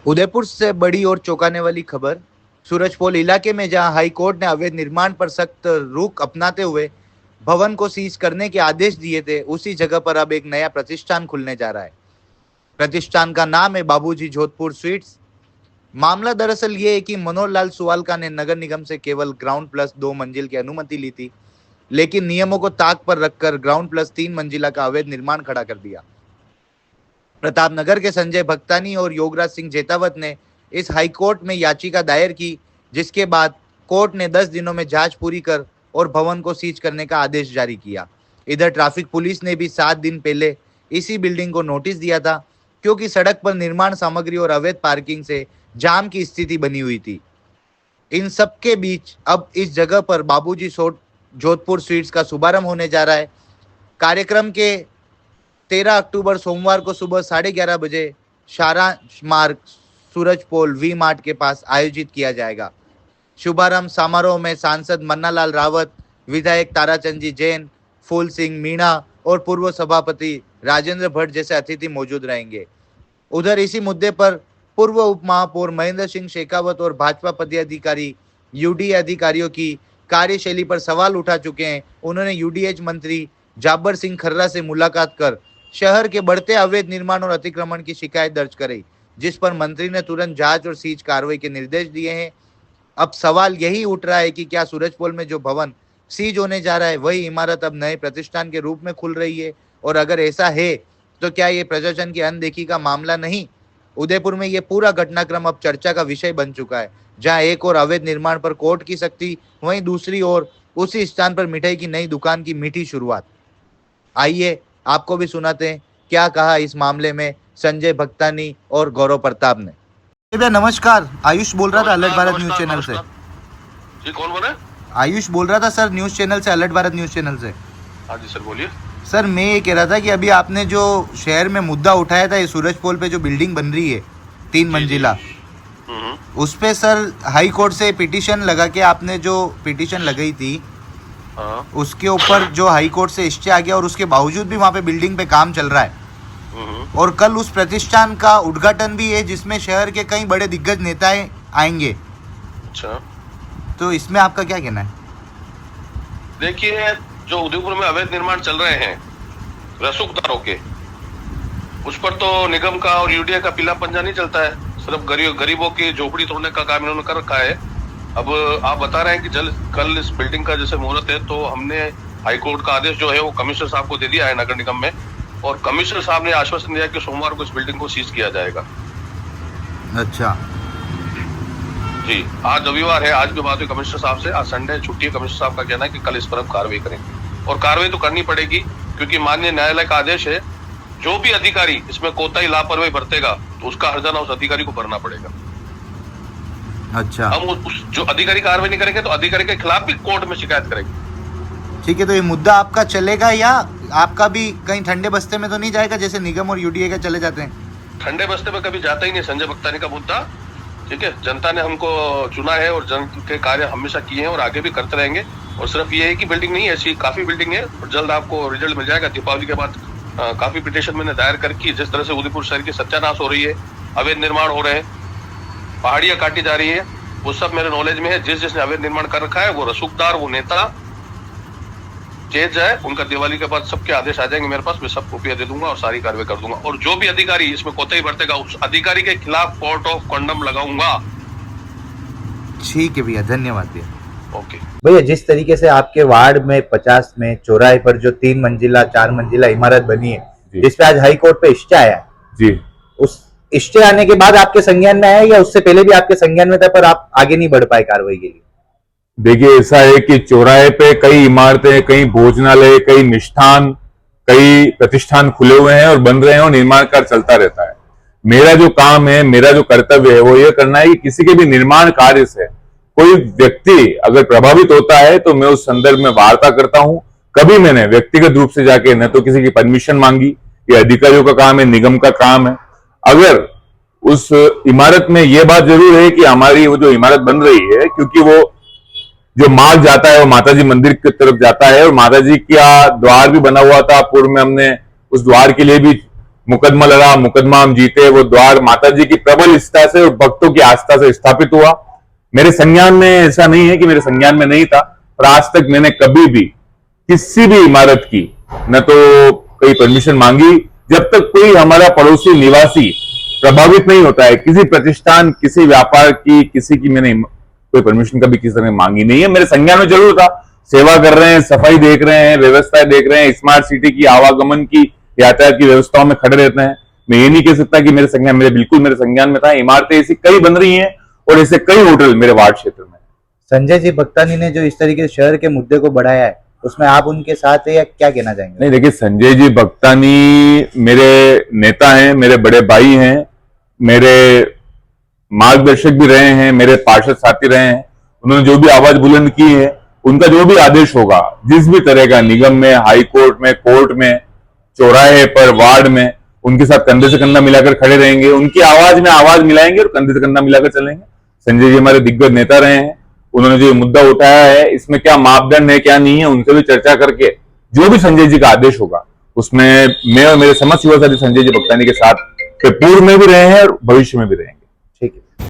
उदयपुर से बड़ी और चौंकाने वाली खबर। सूरजपोल इलाके में जहां हाई कोर्ट ने अवैध निर्माण पर सख्त रुख अपनाते हुए भवन को सीज करने के आदेश दिए थे, उसी जगह पर अब एक नया प्रतिष्ठान खुलने जा रहा है। प्रतिष्ठान का नाम है बाबूजी जोधपुर स्वीट्स। मामला दरअसल ये है कि मनोहर लाल सुवालका ने नगर निगम से केवल ग्राउंड प्लस 2 मंजिल की अनुमति ली थी, लेकिन नियमों को ताक पर रखकर ग्राउंड प्लस 3 मंजिला का अवैध निर्माण खड़ा कर दिया। प्रतापनगर के संजय भक्तानी और योगराज सिंह जेतावत ने इस हाईकोर्ट में याचिका दायर की, जिसके बाद कोर्ट ने 10 दिनों में जांच पूरी कर और भवन को सीज करने का आदेश जारी किया। इधर ट्रैफिक पुलिस ने भी 7 दिन पहले इसी बिल्डिंग को नोटिस दिया था, क्योंकि सड़क पर निर्माण सामग्री और अवैध पार्किंग से जाम की स्थिति बनी हुई थी। इन सब के बीच अब इस जगह पर बाबूजी जोधपुर स्वीट्स का शुभारंभ होने जा रहा है। कार्यक्रम के 13 अक्टूबर सोमवार को सुबह 11:30 बजे सारांश मार्ग सूरजपोल वी मार्ट के पास आयोजित किया जाएगा। शुभारंभ समारोह में सांसद मन्नालाल रावत, विधायक ताराचंद जी जैन, फूल सिंह मीणा और पूर्व सभापति राजेंद्र भट्ट जैसे अतिथि मौजूद रहेंगे। उधर इसी मुद्दे पर पूर्व उप महापौर महेंद्र सिंह शेखावत और भाजपा पदाधिकारी यूडीए अधिकारियों की कार्यशैली पर सवाल उठा चुके हैं। उन्होंने यूडीएच मंत्री जाबर सिंह खर्रा से मुलाकात कर शहर के बढ़ते अवैध निर्माण और अतिक्रमण की शिकायत दर्ज कराई, जिस पर मंत्री ने तुरंत जांच और सीज कार्रवाई के निर्देश दिए हैं। अब सवाल यही उठ रहा है कि क्या सूरजपोल में जो भवन सीज होने जा रहा है वही इमारत अब नए प्रतिष्ठान के रूप में खुल रही है, और अगर ऐसा है तो क्या ये प्रशासन की अनदेखी का मामला नहीं। उदयपुर में ये पूरा घटनाक्रम अब चर्चा का विषय बन चुका है, जहां एक और अवैध निर्माण पर कोर्ट की सख्ती, वहीं दूसरी ओर उसी स्थान पर मिठाई की नई दुकान की मीठी शुरुआत। आइए आपको भी सुनाते हैं क्या कहा इस मामले में संजय भक्तानी और गौरव प्रताप ने। भैया नमस्कार, आयुष बोल रहा था अलर्ट भारत न्यूज चैनल से। जी कौन बोल रहे हैं? आयुष बोल रहा था सर, न्यूज चैनल से, अलर्ट भारत न्यूज चैनल से। हाँ जी सर बोलिए। सर मैं ये कह रहा था कि अभी आपने जो शहर में मुद्दा उठाया था, ये सूरजपोल पे जो बिल्डिंग बन रही है 3 मंजिला, उस पे सर हाई कोर्ट से पिटीशन लगा के आपने जो पिटीशन लगाई थी, उसके ऊपर जो हाई कोर्ट से स्टे आ गया, और उसके बावजूद भी वहाँ पे बिल्डिंग पे काम चल रहा है। और कल उस प्रतिष्ठान का उद्घाटन भी है, जिसमें शहर के कई बड़े दिग्गज नेताएं आएंगे। अच्छा, तो इसमें आपका क्या कहना है? देखिए, जो उदयपुर में अवैध निर्माण चल रहे हैं रसूखदारों के, उस पर तो निगम का और यूडीए का पीला पंजा नहीं चलता है। सिर्फ गरीबों की झोपड़ी तोड़ने का काम इन्होंने कर रखा है। अब आप बता रहे हैं कि कल इस बिल्डिंग का जैसे मुहूर्त है, तो हमने हाईकोर्ट का आदेश जो है वो कमिश्नर साहब को दे दिया है नगर निगम में, और कमिश्नर साहब ने आश्वासन दिया कि सोमवार को इस बिल्डिंग को सीज किया जाएगा। अच्छा जी, आज रविवार है, आज भी बात हुई कमिश्नर साहब से। आज संडे है, छुट्टी है। कमिश्नर साहब का कहना है कि कल इस पर हम कार्रवाई करेंगे, और कार्रवाई तो करनी पड़ेगी, क्योंकि माननीय न्यायालय का आदेश है। जो भी अधिकारी इसमें कोताही लापरवाही बरतेगा तो उसका हर्जाना उस अधिकारी को भरना पड़ेगा। अच्छा, हम उस जो अधिकारी कार्रवाई नहीं करेंगे तो अधिकारी के खिलाफ भी कोर्ट में शिकायत करेंगे। ठीक है, तो ये मुद्दा आपका चलेगा या आपका भी कहीं ठंडे बस्ते में तो नहीं जाएगा, जैसे निगम और यूडीए का चले जाते हैं? ठंडे बस्ते में कभी जाता ही नहीं संजय भक्तानी का मुद्दा। ठीक है, जनता ने हमको चुना है और जन के कार्य हमेशा किए हैं और आगे भी करते रहेंगे। और सिर्फ ये है कि बिल्डिंग नहीं है, ऐसी काफी बिल्डिंग है, और जल्द आपको रिजल्ट मिल जाएगा। दीपावली के बाद काफी पिटीशन मैंने दायर करके, जिस तरह से उदयपुर शहर की सत्यानाश हो रही है, अवैध निर्माण हो रहे हैं, पहाड़ियां काटी जा रही है, वो सब मेरे नॉलेज में है। जिसने अवैध निर्माण कर रखा है, वो रसूखदार, वो नेता जेल जाए, उनका दिवाली के बाद सबके आदेश आ जाएंगे मेरे पास, मैं सब रुपया दे दूंगा और सारी कार्रवाई कर दूंगा। और जो भी अधिकारी इसमें कोताही बरतेगा, उस अधिकारी के खिलाफ कोर्ट ऑफ कंडम लगाऊंगा। ठीक है भैया, धन्यवाद भैया। ओके भैया, जिस तरीके से आपके वार्ड में 50 में चौराहे पर जो 3 मंजिला 4 मंजिला इमारत बनी है, जिसपे आज हाई कोर्ट पे स्टे आया जी, उस स्टे आने के बाद आपके संज्ञान में आया या उससे पहले भी आपके संज्ञान में था, पर आप आगे नहीं बढ़ पाए कार्रवाई के लिए? देखिए, ऐसा है कि चौराहे पे कई इमारतें, कई भोजनालय, कई मिष्ठान, कई प्रतिष्ठान खुले हुए हैं और बन रहे हैं, और निर्माण कार्य चलता रहता है। मेरा जो काम है, मेरा जो कर्तव्य है, वो ये करना है कि किसी के भी निर्माण कार्य से कोई व्यक्ति अगर प्रभावित होता है तो मैं उस संदर्भ में वार्ता करता हूं। कभी मैंने व्यक्तिगत रूप से जाके न तो किसी की परमिशन मांगी, ये अधिकारियों का काम है, निगम का काम है। अगर उस इमारत में यह बात जरूर है कि हमारी वो जो इमारत बन रही है, क्योंकि वो जो मार्ग जाता है वो माताजी मंदिर की तरफ जाता है, और माताजी का द्वार भी बना हुआ था पूर्व में, हमने उस द्वार के लिए भी मुकदमा लड़ा, मुकदमा हम जीते, वो द्वार माता जी की प्रबल इच्छा से और भक्तों की आस्था से स्थापित हुआ। मेरे संज्ञान में ऐसा नहीं है कि मेरे संज्ञान में नहीं था, पर आज तक मैंने कभी भी किसी भी इमारत की न तो कोई परमिशन मांगी, जब तक कोई हमारा पड़ोसी निवासी प्रभावित नहीं होता है। किसी प्रतिष्ठान, किसी व्यापार की, किसी की मैंने कोई परमिशन कभी किसी ने मांगी नहीं है। मेरे संज्ञान में जरूर था, सेवा कर रहे हैं, सफाई देख रहे हैं, व्यवस्थाएं देख रहे हैं, स्मार्ट सिटी की, आवागमन की, यातायात की व्यवस्थाओं में खड़े रहते हैं। मैं ये नहीं कह सकता कि मेरे संज्ञान, बिल्कुल मेरे संज्ञान में था। इमारतें ऐसी कई बन रही हैं और ऐसे कई होटल मेरे वार्ड क्षेत्र में। संजय जी भक्तानी ने जो इस तरीके से शहर के मुद्दे को बढ़ाया है, उसमें आप उनके साथ है या क्या कहना चाहेंगे? नहीं, देखिए, संजय जी भक्तानी मेरे नेता हैं, मेरे बड़े भाई हैं, मेरे मार्गदर्शक भी रहे हैं, मेरे पार्षद साथी रहे हैं। उन्होंने जो भी आवाज बुलंद की है, उनका जो भी आदेश होगा, जिस भी तरह का, निगम में, हाई कोर्ट में, कोर्ट में, चौराहे पर, वार्ड में, उनके साथ कंधे से कंधा मिलाकर खड़े रहेंगे, उनकी आवाज में आवाज मिलाएंगे और कंधे से कंधा मिलाकर चलेंगे। संजय जी हमारे दिग्गज नेता रहे हैं। उन्होंने जो मुद्दा उठाया है, इसमें क्या मापदंड है, क्या नहीं है, उनसे भी चर्चा करके जो भी संजय जी का आदेश होगा, उसमें मैं और मेरे समस्त युवा साथी संजय जी भक्तानी के साथ पूर्व में भी रहे हैं और भविष्य में भी रहेंगे।